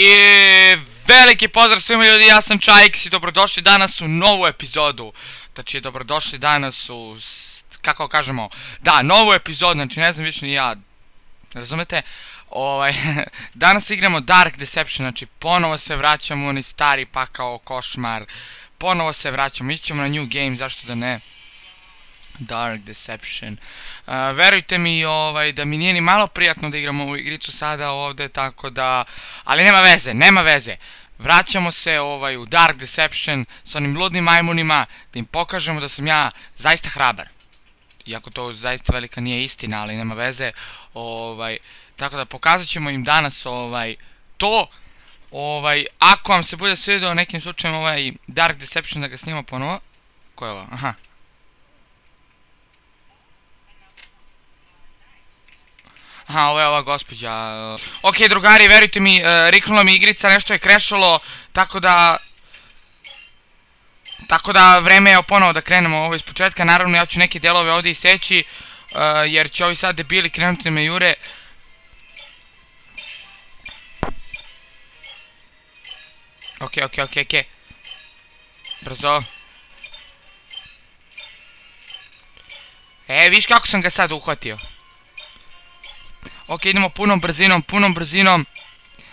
I veliki pozdrav svima ljudi, ja sam Čajks i dobrodošli danas u novu epizodu. Znači, dobrodošli danas u, kako kažemo, da, novu epizodu, znači ne znam više ni ja, razumete? Danas igramo Dark Deception, znači ponovo se vraćamo u onaj stari pakao košmar. Ponovo se vraćamo, ićemo na New Game, zašto da ne? Dark Deception. Verujte mi da mi nije ni malo prijatno da igram ovu igricu sada ovdje, tako da... Ali nema veze. Vraćamo se u Dark Deception s onim ludnim majmunima, da im pokažemo da sam ja zaista hrabar. Iako to zaista velika nije istina, ali nema veze. Tako da pokazat ćemo im danas to. Ako vam se bude svidio nekim slučajem Dark Deception da ga snimamo ponovo. Ko je ovo? Aha. Aha, ovo je ova gospođa. Ok, drugari, verujte mi, riknula mi igrica, nešto je crashalo, tako da vreme je ponovo da krenemo ovo iz početka. Naravno, ja ću neke delove ovdje iseći, jer će ovi sad debili krenuti da me jure. Ok. Brzo. Viš kako sam ga sad uhvatio. Ok, idemo punom brzinom.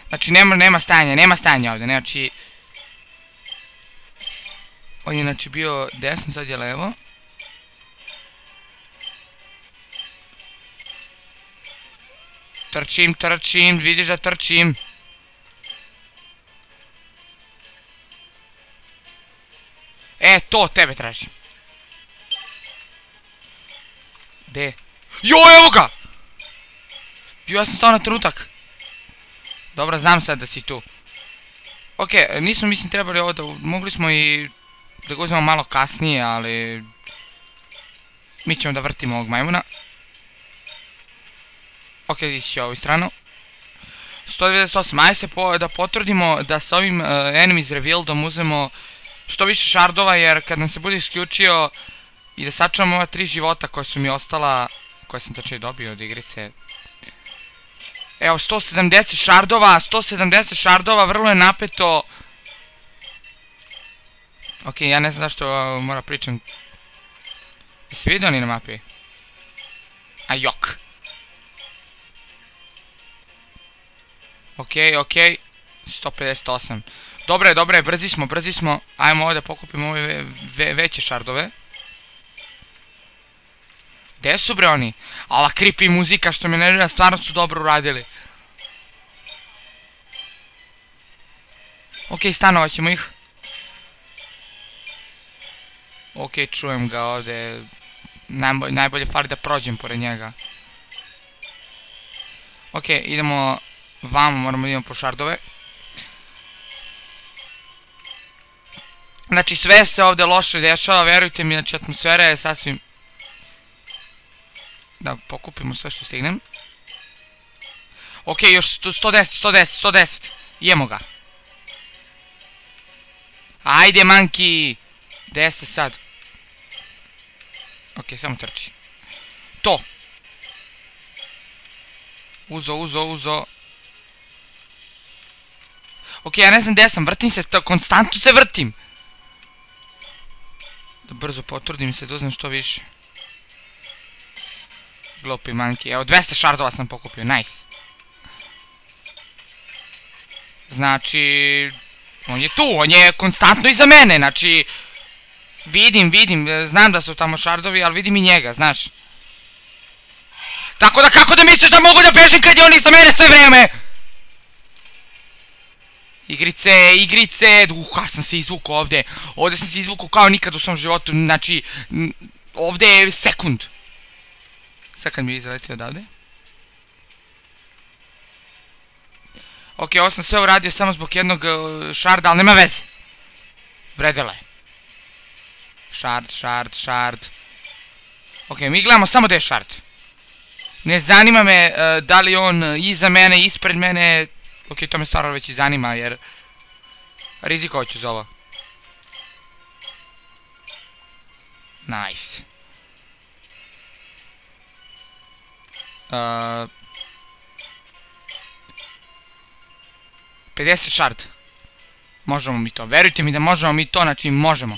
Znači, nema stajanja ovdje, znači... On je, znači, bio desno, sad je levo. Trčim, vidiš da trčim. To tebe tražim. Gde? Joj, evo ga! Ja sam stao na trenutak. Dobro, znam sad da si tu. Ok, nismo mislim trebali ovo da... Mogli smo i da ga uzmemo malo kasnije, ali... Mi ćemo da vrtimo ovog majmuna. Ok, ići će ovu stranu. 198, ajde se da potrudimo da sa ovim enemies revealdom uzmemo što više šardova, jer kad nam se bude isključio i da sačuvamo ova 3 života koja su mi ostala, koje sam tačnije dobio od igrice. Evo, 170 šardova, vrlo je napeto. Ok, ja ne znam zašto moram pričam. Jesi vidio oni na mapi? A jok. Ok, 158. Dobro je, brzi smo. Ajmo ovdje pokupimo ove veće šardove. Gde su bre oni? Ova creepy muzika što me nervira, stvarno su dobro uradili. Ok, stanovat ćemo ih. Ok, čujem ga ovdje. Najbolje fali da prođem pored njega. Ok, idemo vamo, moramo da idemo po šardove. Znači, sve se ovdje loše dešava, verujte mi, znači atmosfera je sasvim... Da pokupimo sve što stignem. Ok, još 110. Jemo ga. Ajde, manki. Gde ste sad? Ok, samo trči. To. Uzo. Ok, ja ne znam gde sam, vrtim se, konstantno se vrtim. Da brzo potrudim se, da uzmem što više. Glupi manki, evo 200 šardova sam pokupio, nice. Znači, on je tu, on je konstantno iza mene, znači... Vidim, znam da su tamo šardovi, ali vidim i njega, znaš. Tako da kako da misliš da mogu da bežim kad je on iza mene sve vreme? Igrice, sam se izvukao ovdje. Ovdje sam se izvukao kao nikad u svom životu, znači, ovdje je sekund. Sad kad mi je izletio odavde. Ok, ovo sam sve uradio samo zbog jednog šarda, ali nema veze. Vredela je. Šard. Ok, mi gledamo samo da je šard. Ne zanima me da li on iza mene, ispred mene. Ok, to me stvarno već i zanima, jer... Rizikovat ću za ovo. Nice. 50 shard. Možemo mi to, verujte mi da možemo mi to, znači možemo.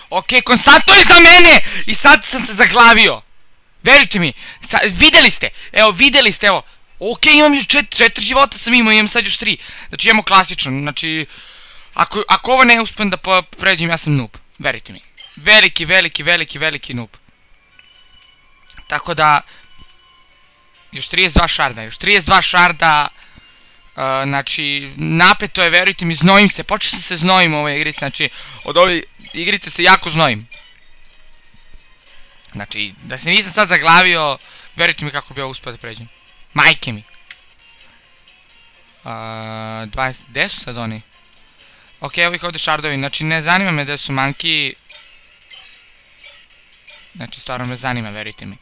Okej, konstantno je za mene! I sad sam se zaglavio. Verujte mi, videli ste, evo, evo. Okej, imam još 4 života sam imam sad još 3. Znači imamo klasično, znači... Ako ovo ne uspem da pređem, ja sam noob. Verujte mi. Veliki noob. Tako da... Još 32 šarda. Znači, napeto je, verujte mi, znojim se. Počeo sam se znojim u ovoj igrici, znači... Od ove igrice se jako znojim. Znači, da se nisam sad zaglavio, verujte mi kako bi ovo uspio da pređem. Majke mi. 20, gde su sad oni? Ok, evo ih ovdje šardovi, znači ne zanima me gde su manki. Znači, stvarno me zanima, verujte mi.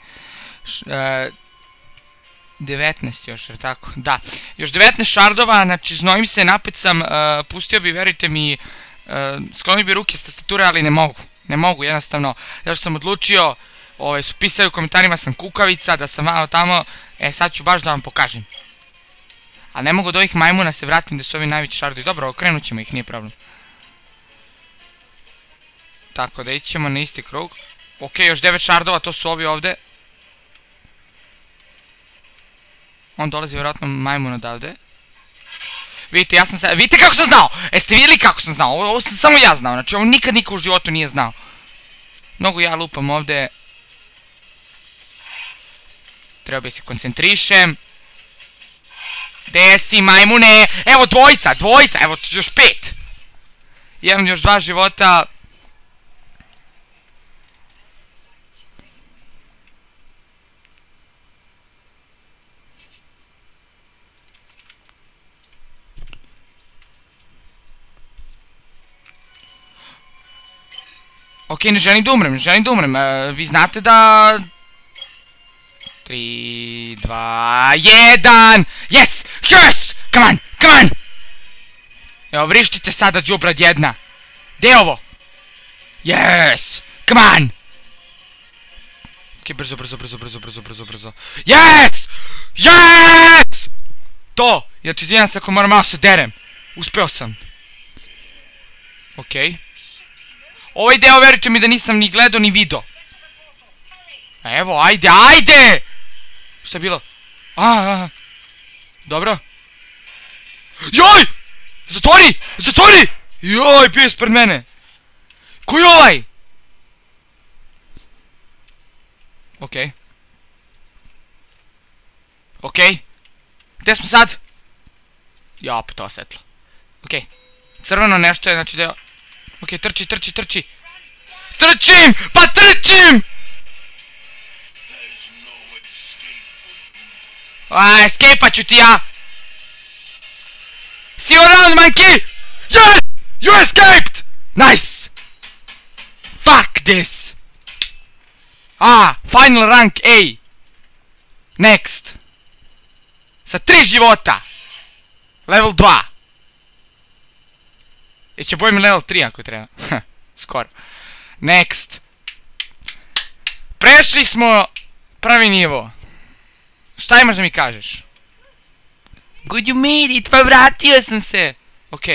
19 još, jer tako? Da, još 19 šardova, znači znojim se, napet sam, pustio bi, verujte mi, sklonio bi ruke s tastature, ali ne mogu. Ne mogu, jednostavno, zato što sam odlučio, su pisali u komentarima sam kukavica, da sam malo tamo, sad ću baš da vam pokažem. Ali ne mogu od ovih majmuna se vratim da su ovi najveći šardovi. Dobro, okrenut ćemo ih, nije problem. Tako da ićemo na isti krug. Ok, još 9 šardova, to su ovi ovde. On dolazi vjerojatno majmun odavde. Vidite, ja sam sad... Vidite kako sam znao! Jeste vidjeli kako sam znao? Ovo sam samo ja znao, znači ovo nikad niko u životu nije znao. Mnogo ja lupam ovde. Treba bi se koncentrišem. Gde si, majmune? Evo dvojica, evo još 5. Imam još 2 života. Ok, ne želim da umrem, vi znate da... 3, 2, 1! Yes! Yes! Come on! Evo, vrištite sada, đubrad jedna. Gde je ovo? Yes! Come on! Ok, brzo. Yes! Yes! To! Znači, izvijem se ako moram malo se derem. Uspeo sam. Ok. Ovaj deo, verujte mi da nisam ni gledao ni video. Evo, ajde! Šta je bilo? Dobro. Joj! Zatvori! Joj, bio je ispred mene. Ko je ovaj? Ok. Gde smo sad? Ja, pa to osvetlo. Ok. Crveno nešto je, znači deo... Ok, trči. Trčim! Pa trčim! Escape-a ću ti ja! See you around, monkey! Yes! You escaped! Nice! Fuck this! Final rank A! Next! Sa 3 života! Level 2! Će bojim level 3 ako treba. Skoro. Next! Prešli smo prvi nivo. Šta imaš da mi kažeš? Good you made it, pa vratio sam se. Ok.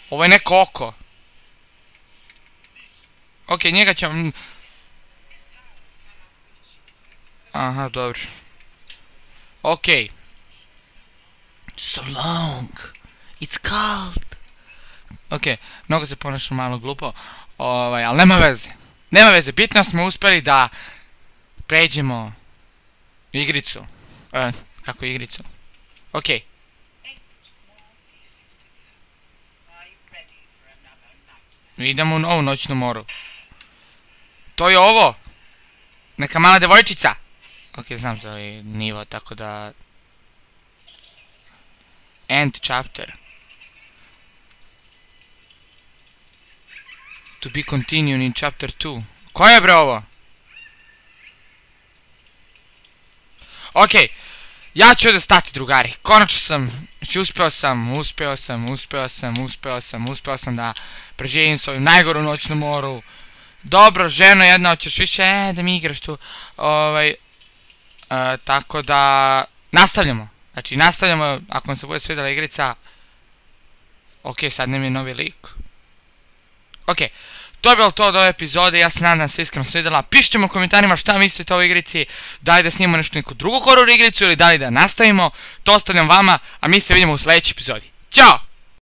Ovo je neko oko. Ok, njega ćemo... Aha, dobro. Ok. So long. It's cold. Ok, mnogo se ponašam malo glupo. Ali nema veze. Bitno smo uspeli da pređemo igricu. Kako igricu? Ok. Idemo u novu noćnu moru. To je ovo. Neka mala devojčica. Ok, znam za ovaj nivo, tako da... End chapter. To be continued in chapter 2. Ko je bre ovo? Ok. Ja ću ovdje stati, drugari. Konačno sam, znači uspeo sam da preživim svoju najgoru noć na moru. Dobro, ženo jedna, hoćeš više, da mi igraš tu. Tako da, nastavljamo. Znači, nastavljamo, ako vam se bude svidjela igrica. Ok, sad nam je novi lik. Ok, to je bilo to od ove epizode, ja se nadam da se iskreno svidjela. Pišite mi u komentarima šta mislite o ovoj igrici, da li da snimamo nešto neku drugu horror igricu ili da li da nastavimo. To ostavljam vama, a mi se vidimo u sljedećoj epizodi. Ćao!